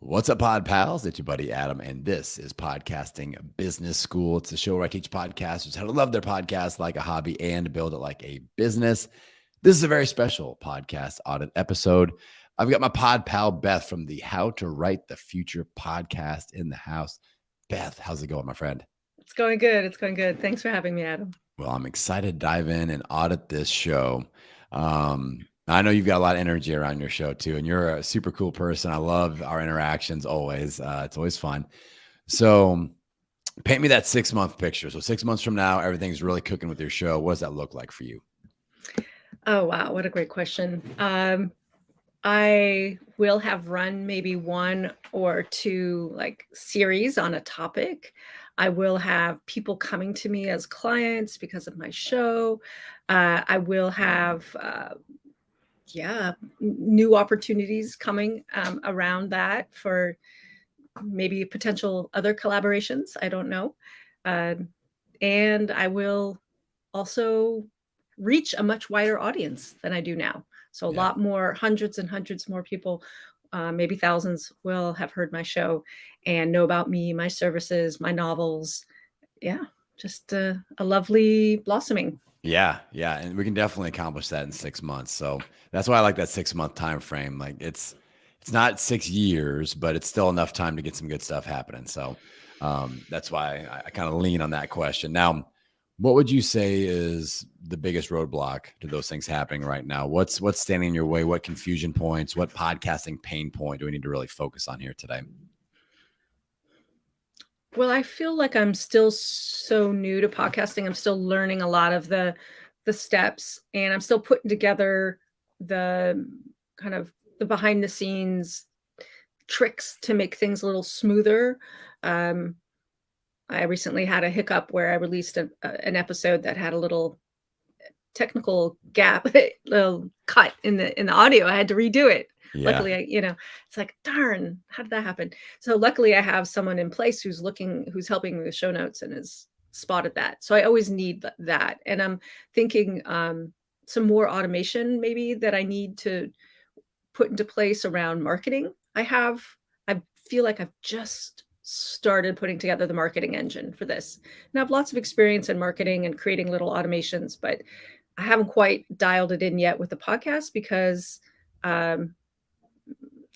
What's up, pod pals? It's your buddy Adam, and this is Podcasting Business School. It's a show where I teach podcasters how to love their podcast like a hobby and build it like a business. This is a very special podcast audit episode. I've got my pod pal Beth from the How to Write the Future podcast in the house. Beth, how's it going, my friend? It's going good. It's going good. Thanks for having me, Adam. Well, I'm excited to dive in and audit this show. I know you've got a lot of energy around your show too, and you're a super cool person. I love our interactions always. It's always fun. So paint me that 6-month picture. So 6 months from now, everything's really cooking with your show. What does that look like for you? Oh, wow. What a great question. I will have run maybe 1 or 2 series on a topic. I will have people coming to me as clients because of my show. I will have new opportunities coming around that for maybe potential other collaborations. I don't know. And I will also reach a much wider audience than I do now. So a lot more, hundreds and hundreds more people, maybe thousands, will have heard my show and know about me, my services, my novels. Yeah, just a lovely blossoming. Yeah. And we can definitely accomplish that in 6 months. So that's why I like that 6-month time frame. Like it's not 6 years, but it's still enough time to get some good stuff happening. So that's why I kind of lean on that question. Now, what would you say is the biggest roadblock to those things happening right now? What's standing in your way? What confusion points? What podcasting pain point do we need to really focus on here today? Well, I feel like I'm still so new to podcasting. I'm still learning a lot of the steps, and I'm still putting together the kind of the behind the scenes tricks to make things a little smoother. I recently had a hiccup where I released an episode that had a little technical gap, little cut in the audio. I had to redo it. Yeah. Luckily, it's like, darn, how did that happen? So luckily I have someone in place who's helping with the show notes and has spotted that. So I always need that. And I'm thinking some more automation maybe that I need to put into place around marketing. I feel like I've just started putting together the marketing engine for this. And I have lots of experience in marketing and creating little automations, but I haven't quite dialed it in yet with the podcast because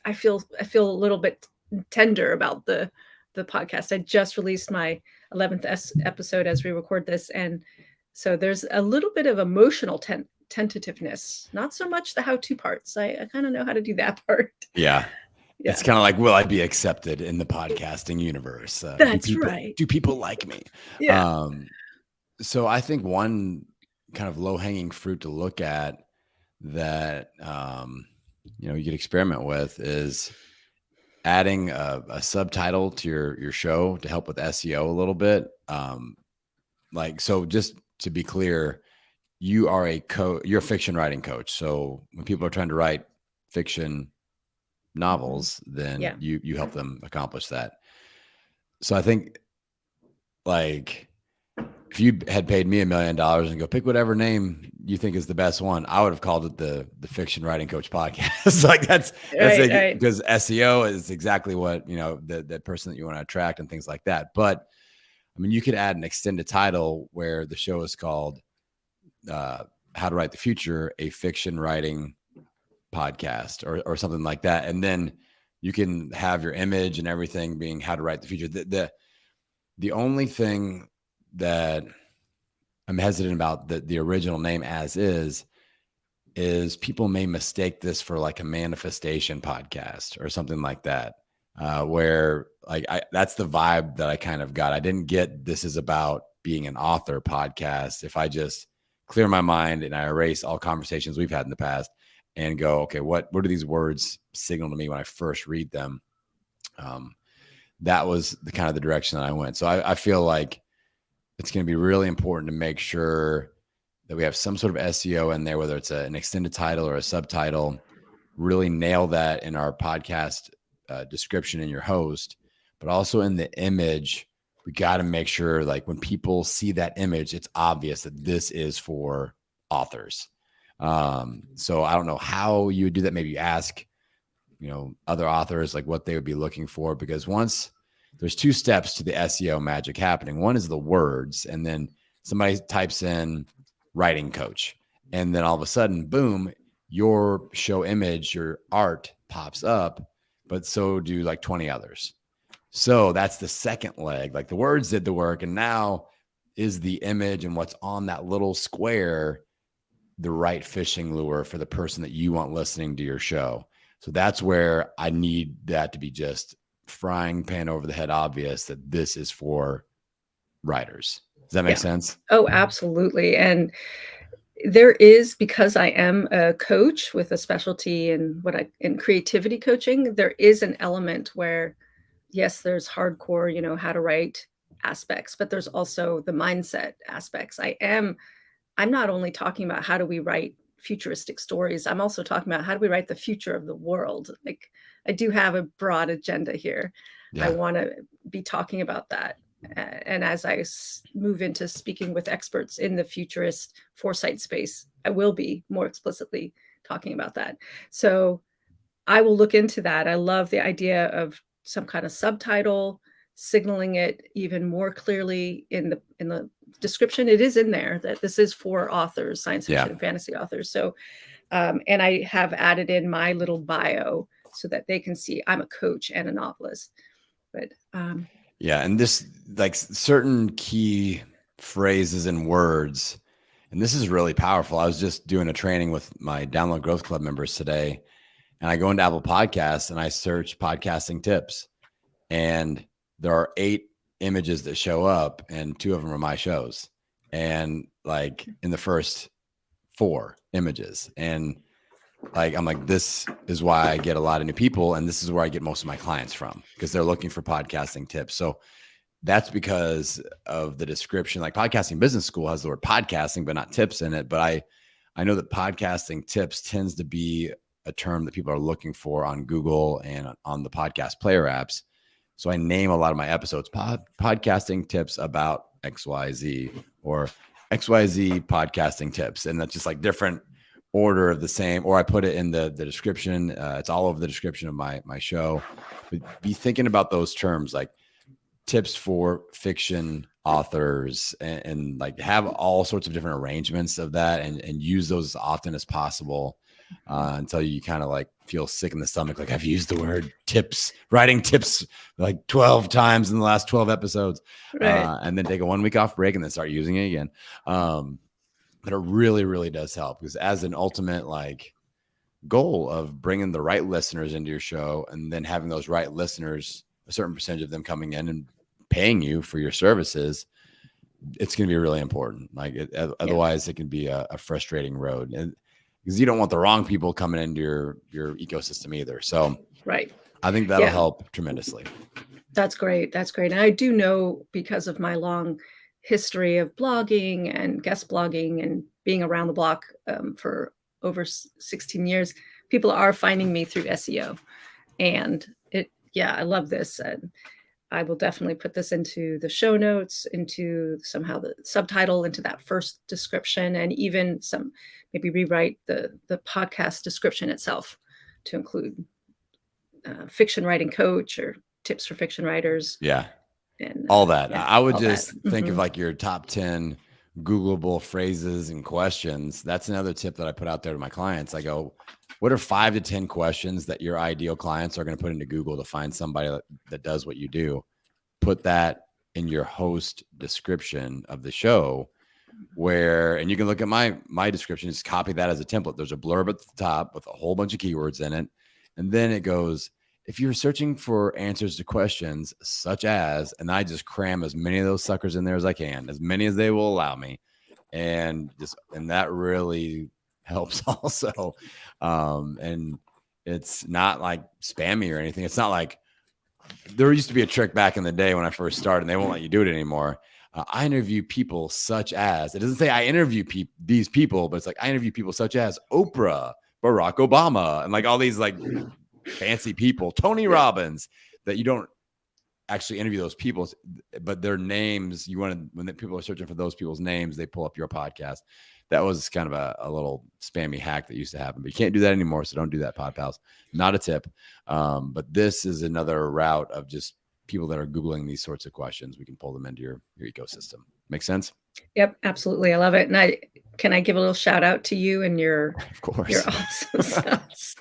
I feel a little bit tender about the podcast. I just released my 11th episode as we record this, and so there's a little bit of emotional tentativeness. Not so much the how-to parts. I kind of know how to do that part. Yeah. It's kind of like, will I be accepted in the podcasting universe? That's right. Do people like me? Yeah. So I think one kind of low-hanging fruit to look at that you could experiment with is adding a subtitle to your show to help with SEO a little bit. So just to be clear, you're a fiction writing coach. So when people are trying to write fiction novels, then you help them accomplish that. So I think if you had paid me $1 million and go pick whatever name you think is the best one, I would have called it the Fiction Writing Coach Podcast. that's right. Because SEO is exactly what, the person that you want to attract and things like that. But I mean, you could add an extended title where the show is called How to Write the Future, a fiction writing podcast or something like that. And then you can have your image and everything being How to Write the Future. The only thing that I'm hesitant about the original name as is people may mistake this for like a manifestation podcast or something like that, where that's the vibe that I kind of got. I didn't get this is about being an author podcast. If I just clear my mind and I erase all conversations we've had in the past and go, okay, what do these words signal to me when I first read them? That was the kind of the direction that I went. So I feel like it's going to be really important to make sure that we have some sort of SEO in there, whether it's an extended title or a subtitle. Really nail that in our podcast description in your host, but also in the image. We got to make sure when people see that image, it's obvious that this is for authors. So I don't know how you would do that. Maybe you ask other authors, like what they would be looking for, because once there's 2 steps to the SEO magic happening. One is the words, and then somebody types in writing coach, and then all of a sudden, boom, your show image, your art pops up, but so do like 20 others. So that's the second leg. Like the words did the work, and now is the image and what's on that little square the right fishing lure for the person that you want listening to your show. So that's where I need that to be just frying pan over the head obvious that this is for writers. Does that make sense? Oh, absolutely. And there is, because I am a coach with a specialty in creativity coaching, there is an element where, yes, there's hardcore, how to write aspects, but there's also the mindset aspects. I'm not only talking about how do we write futuristic stories, I'm also talking about how do we write the future of the world. Like, I do have a broad agenda here. Yeah. I want to be talking about that. And as I move into speaking with experts in the futurist foresight space, I will be more explicitly talking about that. So I will look into that. I love the idea of some kind of subtitle, signaling it even more clearly in the description. It is in there that this is for authors, science fiction and fantasy authors. So, and I have added in my little bio so that they can see I'm a coach and a novelist. But yeah, and this, like, certain key phrases and words, and this is really powerful. I was just doing a training with my Download Growth Club members today, and I go into Apple Podcasts and I search podcasting tips, and there are 8 images that show up, and 2 of them are my shows, and like in the first 4 images. And like, I'm like, this is why I get a lot of new people, and this is where I get most of my clients from, because they're looking for podcasting tips. So that's because of the description. Like, Podcasting Business School has the word podcasting, but not tips in it. But I know that podcasting tips tends to be a term that people are looking for on Google and on the podcast player apps. So I name a lot of my episodes podcasting tips about XYZ, or XYZ podcasting tips. And that's just like different order of the same, or I put it in the description. It's all over the description of my show. But be thinking about those terms, like tips for fiction authors, and like have all sorts of different arrangements of that, and use those as often as possible until you kind of like feel sick in the stomach. Like, I've used the word tips, writing tips like 12 times in the last 12 episodes, right. And then take a 1 week off break and then start using it again. But it really, really does help, because as an ultimate like goal of bringing the right listeners into your show, and then having those right listeners, a certain percentage of them coming in and paying you for your services, it's going to be really important. Like, otherwise it can be a frustrating road, and because you don't want the wrong people coming into your ecosystem either. So right. I think that'll help tremendously. That's great. That's great. And I do know, because of my long history of blogging and guest blogging and being around the block for over 16 years, people are finding me through SEO. And I love this. And I will definitely put this into the show notes, into somehow the subtitle, into that first description, and even maybe rewrite the podcast description itself to include fiction writing coach or tips for fiction writers. Yeah. And all that. I would just think of like your top 10 Googleable phrases and questions. That's another tip that I put out there to my clients. I go, what are 5 to 10 questions that your ideal clients are going to put into Google to find somebody that does what you do? Put that in your host description of the show, and you can look at my description, just copy that as a template. There's a blurb at the top with a whole bunch of keywords in it. And then it goes, if you're searching for answers to questions such as, and I just cram as many of those suckers in there as I can, as many as they will allow me. And that really helps also. And it's not like spammy or anything. It's not like, there used to be a trick back in the day when I first started, and they won't let you do it anymore. I interview people such as, it doesn't say I interview these people, but it's like, I interview people such as Oprah, Barack Obama, and like all these like fancy people, Tony Robbins, that you don't actually interview those people, but their names, when people are searching for those people's names, they pull up your podcast. that was kind of a little spammy hack that used to happen, but you can't do that anymore. So don't do that, Pod Pals. Not a tip. But this is another route of just people that are Googling these sorts of questions. We can pull them into your ecosystem. Make sense? Yep, absolutely. I love it. And can I give a little shout out to you and your, of course, your awesome stuff.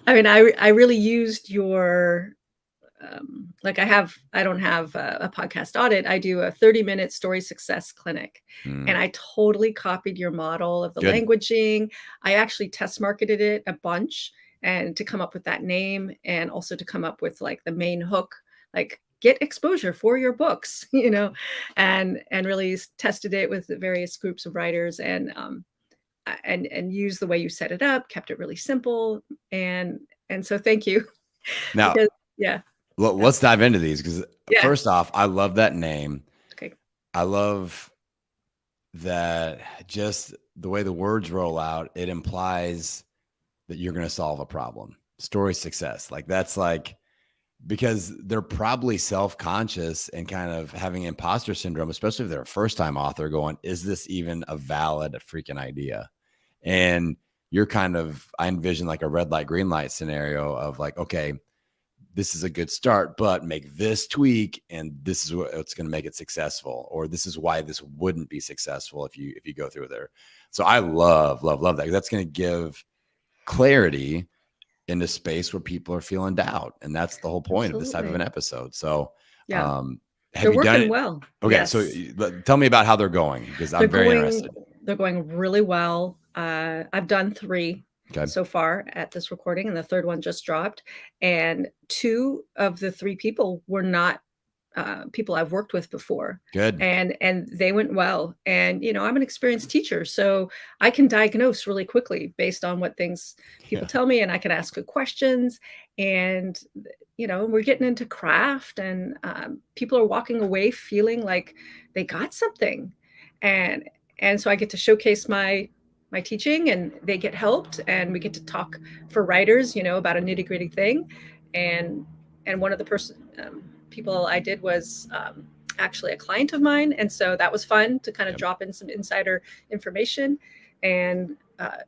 I mean, I really used your, like I don't have a podcast audit. I do a 30-minute story success clinic, and I totally copied your model of the languaging. I actually test marketed it a bunch, and to come up with that name, and also to come up with like the main hook, like get exposure for your books, you know, and really tested it with various groups of writers, and use the way you set it up, kept it really simple, and so thank you. Now, because, yeah. Let's dive into these, because first off, I love that name. Okay. I love that just the way the words roll out, it implies that you're going to solve a problem. Story success. Like that's like, because they're probably self-conscious and kind of having imposter syndrome, especially if they're a first-time author going, is this even a valid freaking idea? And you're kind of, I envision like a red light, green light scenario of like, okay, this is a good start, but make this tweak, and this is what's going to make it successful, or this is why this wouldn't be successful if you go through there. So I love that. That's going to give clarity in a space where people are feeling doubt, and that's the whole point of this type of an episode. So, have they're you done working it? well? Okay, yes. So tell me about how they're going, because I'm very interested. They're going really well. I've done 3. So far at this recording, and the 3rd one just dropped, and 2 of the 3 people were not people I've worked with before. Good. And they went well. And, you know, I'm an experienced teacher, so I can diagnose really quickly based on what things people tell me, and I can ask good questions. And, you know, we're getting into craft, and people are walking away feeling like they got something. And so I get to showcase my teaching, and they get helped, and we get to talk for writers, you know, about a nitty-gritty thing. And one of the people I did was actually a client of mine, and so that was fun to kind of drop in some insider information. And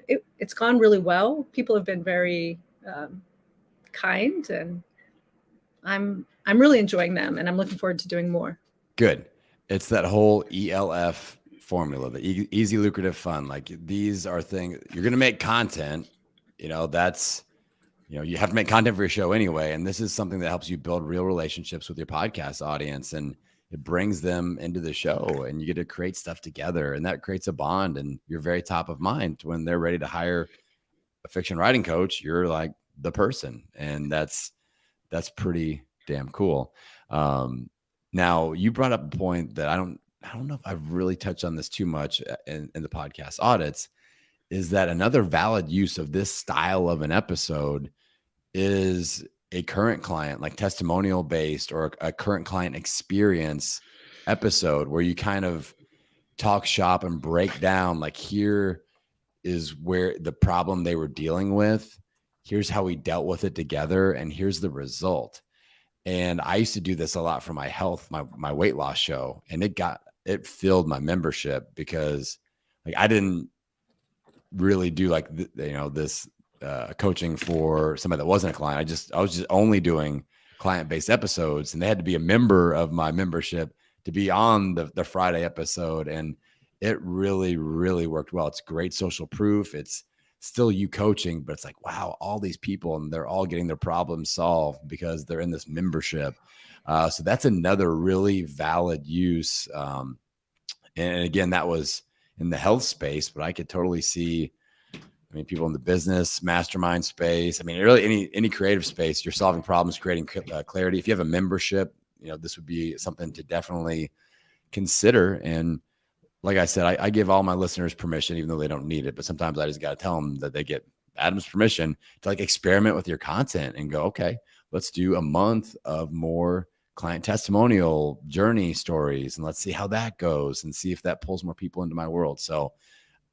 it's gone really well. People have been very kind, and I'm really enjoying them, and I'm looking forward to doing more. Good. It's that whole ELF formula, the easy, lucrative, fun. Like these are things you're going to make content, you know, that's, you know, you have to make content for your show anyway. And this is something that helps you build real relationships with your podcast audience, and it brings them into the show, and you get to create stuff together, and that creates a bond, and you're very top of mind when they're ready to hire a fiction writing coach. You're like the person, and that's pretty damn cool. Now you brought up a point that I don't know if I've really touched on this too much in the podcast audits, is that another valid use of this style of an episode is a current client, like testimonial based, or a current client experience episode, where you kind of talk shop and break down, like, here is where the problem they were dealing with. Here's how we dealt with it together, and here's the result. And I used to do this a lot for my health, my weight loss show, and it filled my membership, because like I didn't really do like, you know, this coaching for somebody that wasn't a client. I was just only doing client-based episodes, and they had to be a member of my membership to be on the Friday episode. And it really, really worked well. It's great social proof. It's still you coaching, but it's like, wow, all these people, and they're all getting their problems solved because they're in this membership. So that's another really valid use. And again, that was in the health space, but I could totally see, I mean, people in the business, mastermind space. I mean, really any creative space, you're solving problems, creating clarity. If you have a membership, you know, this would be something to definitely consider. And like I said, I give all my listeners permission, even though they don't need it, but sometimes I just got to tell them that they get Adam's permission to like experiment with your content and go, okay, let's do a month of more client testimonial journey stories, and let's see how that goes, and see if that pulls more people into my world. So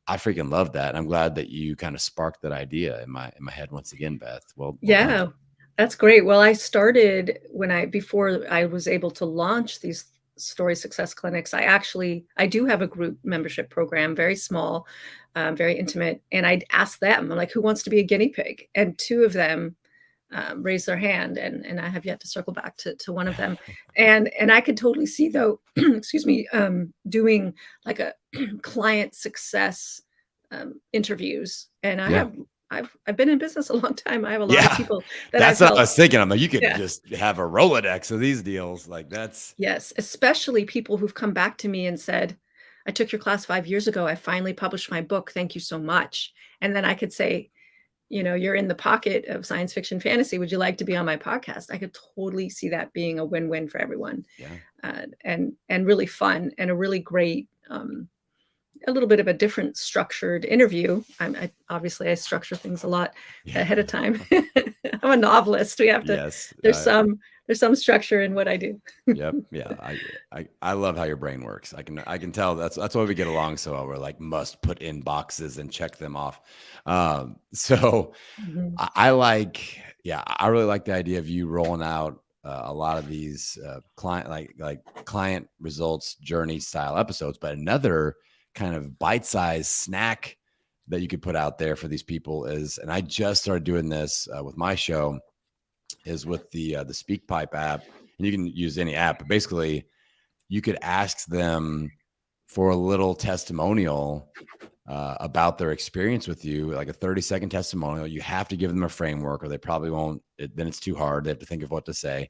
I freaking love that. And I'm glad that you kind of sparked that idea in my head once again, Beth. Well, yeah, done. that's great. Well, I started before I was able to launch these story success clinics, I do have a group membership program, very small, very intimate. And I'd ask them, I'm like, who wants to be a guinea pig? And two of them raised their hand, and I have yet to circle back to one of them. And I could totally see, though, excuse me, doing like a client success interviews. And I've been in business a long time. I have a lot of people that's what I was thinking. I'm like, you could just have a Rolodex of these deals. Like that's. Yes. Especially people who've come back to me and said, I took your class 5 years ago. I finally published my book. Thank you so much. And then I could say, you're in the pocket of science fiction fantasy. Would you like to be on my podcast? I could totally see that being a win-win for everyone. And really fun, and a really great, a little bit of a different structured interview. I structure things a lot ahead of time. I'm a novelist. We have to, there's some structure in what I do. Yep. Yeah. I love how your brain works. I can tell that's why we get along so well. We're like, must put in boxes and check them off. So I really like the idea of you rolling out a lot of these client results journey style episodes, but another kind of bite-sized snack that you could put out there for these people is, and I just started doing this with my show, is with the SpeakPipe app. And you can use any app, but basically you could ask them for a little testimonial about their experience with you, like a 30-second testimonial. You have to give them a framework, or they probably won't. Then it's too hard. They have to think of what to say.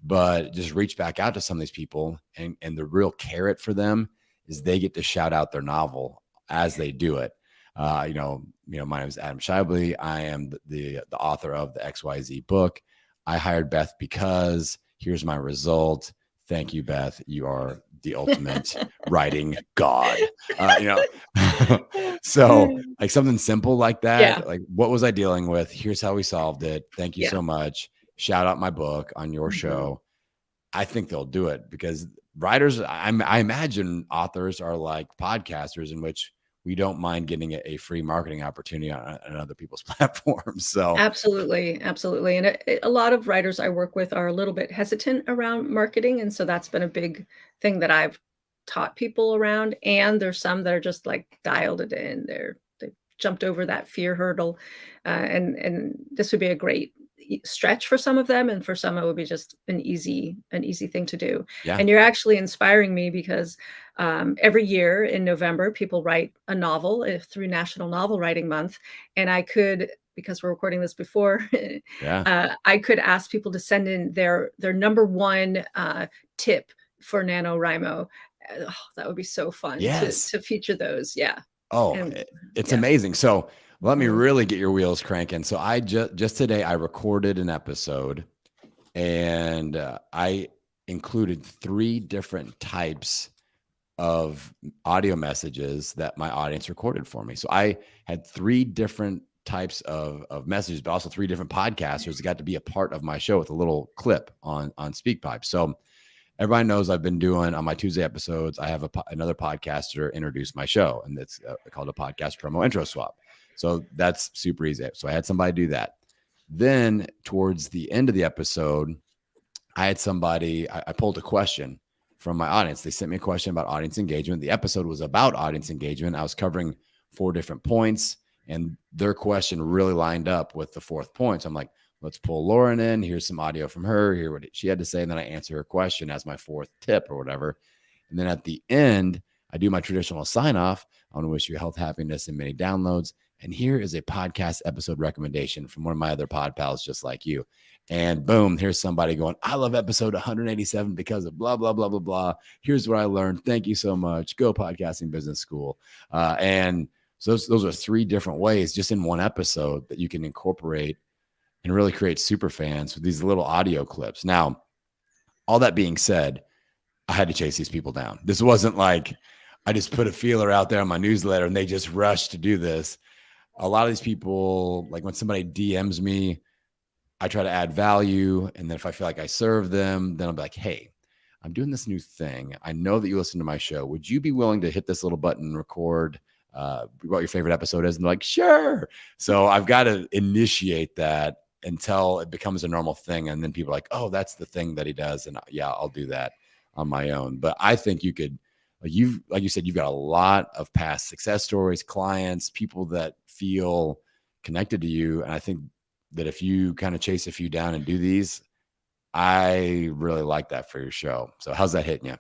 But just reach back out to some of these people, and the real carrot for them is they get to shout out their novel as they do it. My name is Adam Shibley. I am the author of the XYZ book. I hired Beth because here's my result. Thank you, Beth. You are the ultimate writing god. So like something simple like that. Yeah. Like, what was I dealing with? Here's how we solved it. Thank you so much. Shout out my book on your show. I think they'll do it, because writers, I imagine authors are like podcasters, in which we don't mind getting a free marketing opportunity on other people's platforms. So absolutely. And a lot of writers I work with are a little bit hesitant around marketing. And so that's been a big thing that I've taught people around. And there's some that are just like dialed it in. They've jumped over that fear hurdle. And this would be a great stretch for some of them, and for some it would be just an easy thing to do. And you're actually inspiring me, because every year in November people write a novel through National Novel Writing Month, and I could, because we're recording this before, I could ask people to send in their number one tip for NaNoWriMo. That would be so fun to feature those. It's amazing. So let me really get your wheels cranking. So I just today, I recorded an episode, and I included 3 different types of audio messages that my audience recorded for me. So I had 3 different types of messages, but also 3 different podcasters that got to be a part of my show with a little clip on SpeakPipe. So everybody knows I've been doing on my Tuesday episodes, I have another podcaster introduce my show, and it's called a podcast promo intro swap. So that's super easy. So I had somebody do that. Then towards the end of the episode, I had somebody, I pulled a question from my audience. They sent me a question about audience engagement. The episode was about audience engagement. I was covering 4 different points, and their question really lined up with the 4th point. So I'm like, let's pull Lauren in. Here's some audio from her. Hear what she had to say. And then I answer her question as my 4th tip or whatever. And then at the end, I do my traditional sign off. I want to wish you health, happiness, and many downloads. And here is a podcast episode recommendation from one of my other pod pals, just like you. And boom, here's somebody going, I love episode 187 because of blah, blah, blah, blah, blah. Here's what I learned. Thank you so much. Go Podcasting Business School. And so those are 3 different ways just in one episode that you can incorporate and really create super fans with these little audio clips. Now, all that being said, I had to chase these people down. This wasn't like I just put a feeler out there on my newsletter and they just rushed to do this. A lot of these people, like when somebody DMs me, I try to add value. And then if I feel like I serve them, then I'll be like, hey, I'm doing this new thing. I know that you listen to my show. Would you be willing to hit this little button and record what your favorite episode is? And they're like, sure. So I've got to initiate that until it becomes a normal thing. And then people are like, oh, that's the thing that he does. And yeah, I'll do that. on my own. But I think you could, like you said, you've got a lot of past success stories, clients, people that feel connected to you. And I think that if you kind of chase a few down and do these, I really like that for your show. So how's that hitting you?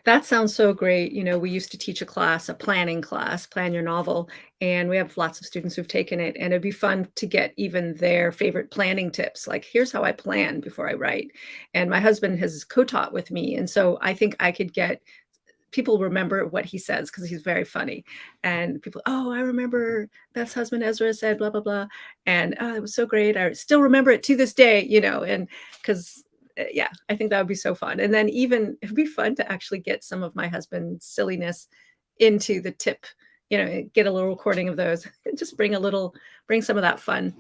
That sounds so great. We used to teach a class, a planning class, plan your novel, and we have lots of students who've taken it. And it'd be fun to get even their favorite planning tips. Like, here's how I plan before I write. And my husband has co-taught with me. And so I think I could get people remember what he says because he's very funny. And people, oh, I remember Beth's husband Ezra said blah, blah, blah. And it was so great. I still remember it to this day, and because yeah, I think that would be so fun. And then even it'd be fun to actually get some of my husband's silliness into the tip, get a little recording of those and just bring some of that fun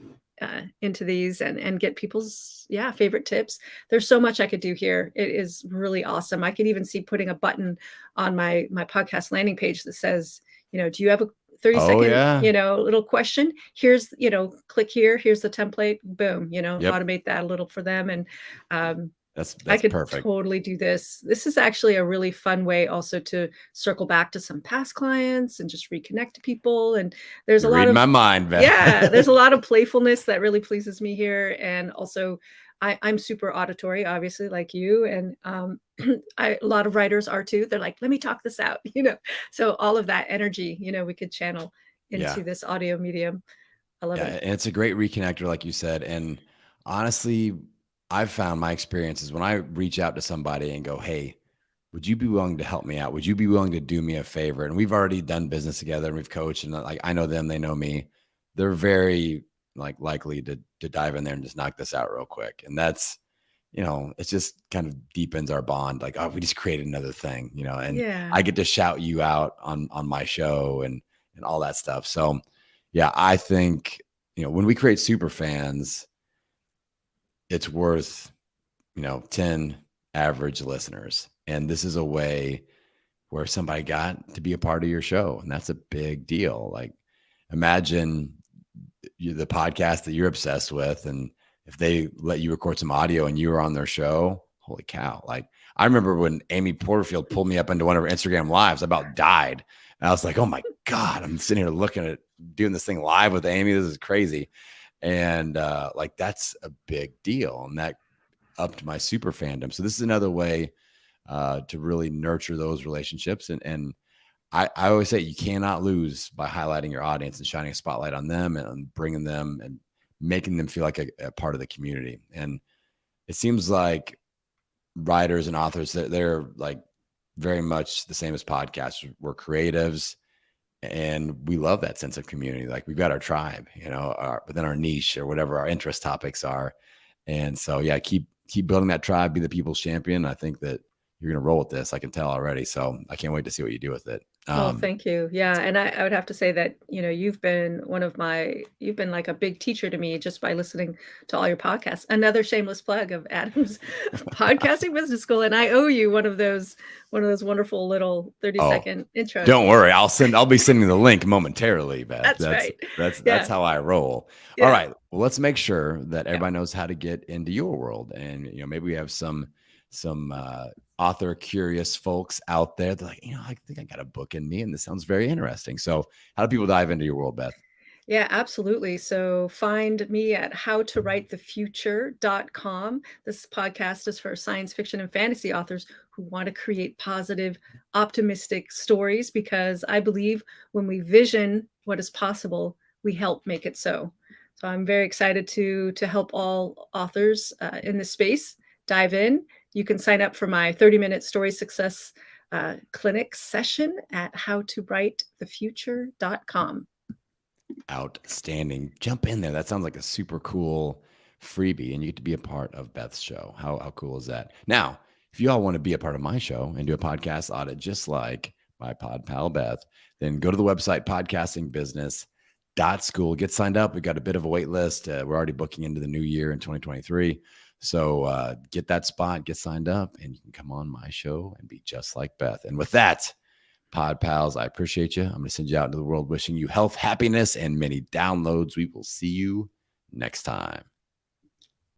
into these and get people's favorite tips. There's so much I could do here. It is really awesome. I could even see putting a button on my podcast landing page that says, do you have a 30-second, little question? Here's, click here. Here's the template. Boom, automate that a little for them. And that's I could perfect. Totally do this. This is actually a really fun way also to circle back to some past clients and just reconnect to people. And there's a lot of my mind, Beth. Yeah, there's a lot of playfulness that really pleases me here. And also I'm super auditory, obviously, like you. And a lot of writers are too. They're like, let me talk this out, So all of that energy, we could channel into this audio medium. I love it. And it's a great reconnector, like you said. And honestly, I've found my experiences when I reach out to somebody and go, hey, would you be willing to help me out? Would you be willing to do me a favor? And we've already done business together and we've coached, and like, I know them, they know me. They're very likely to dive in there and just knock this out real quick. And that's, it just kind of deepens our bond. Like, oh, we just created another thing, and I get to shout you out on my show and all that stuff. So yeah, I think, when we create super fans, it's worth, 10 average listeners. And this is a way where somebody got to be a part of your show. And that's a big deal. Like, imagine the podcast that you're obsessed with, and if they let you record some audio and you were on their show, holy cow. Like, I remember when Amy Porterfield pulled me up into one of her Instagram lives, I about died. And I was like, oh my God, I'm sitting here looking at doing this thing live with Amy. This is crazy. And that's a big deal. And that upped my super fandom. So this is another way to really nurture those relationships. And I always say you cannot lose by highlighting your audience and shining a spotlight on them and bringing them and making them feel like a part of the community. And it seems like writers and authors, they're like very much the same as podcasters. We're creatives. And we love that sense of community. Like, we've got our tribe, within our niche or whatever our interest topics are. And so, yeah, keep building that tribe, be the people's champion. I think that you're going to roll with this. I can tell already. So I can't wait to see what you do with it. Thank you. Yeah. And I would have to say that, you've been like a big teacher to me just by listening to all your podcasts. Another shameless plug of Adam's podcasting business school. And I owe you one of those wonderful little 30-second intros. Don't worry. I'll be sending the link momentarily, Beth. That's right. That's how I roll. Yeah. All right. Well, let's make sure that everybody knows how to get into your world. And, maybe we have some author curious folks out there. They're like, I think I got a book in me and this sounds very interesting. So how do people dive into your world, Beth? Yeah, absolutely. So find me at howtowritethefuture.com. This podcast is for science fiction and fantasy authors who want to create positive, optimistic stories, because I believe when we vision what is possible, we help make it so. So I'm very excited to help all authors in this space dive in. You can sign up for my 30-minute story success clinic session at howtowritethefuture.com. Outstanding. Jump in there. That sounds like a super cool freebie, and you get to be a part of Beth's show. How cool is that? Now, if you all want to be a part of my show and do a podcast audit just like my pod pal Beth, then go to the website podcastingbusiness.school. Get signed up. We've got a bit of a wait list. We're already booking into the new year in 2023. So get that spot, get signed up, and you can come on my show and be just like Beth. And with that, pod pals, I appreciate you. I'm going to send you out into the world wishing you health, happiness, and many downloads. We will see you next time.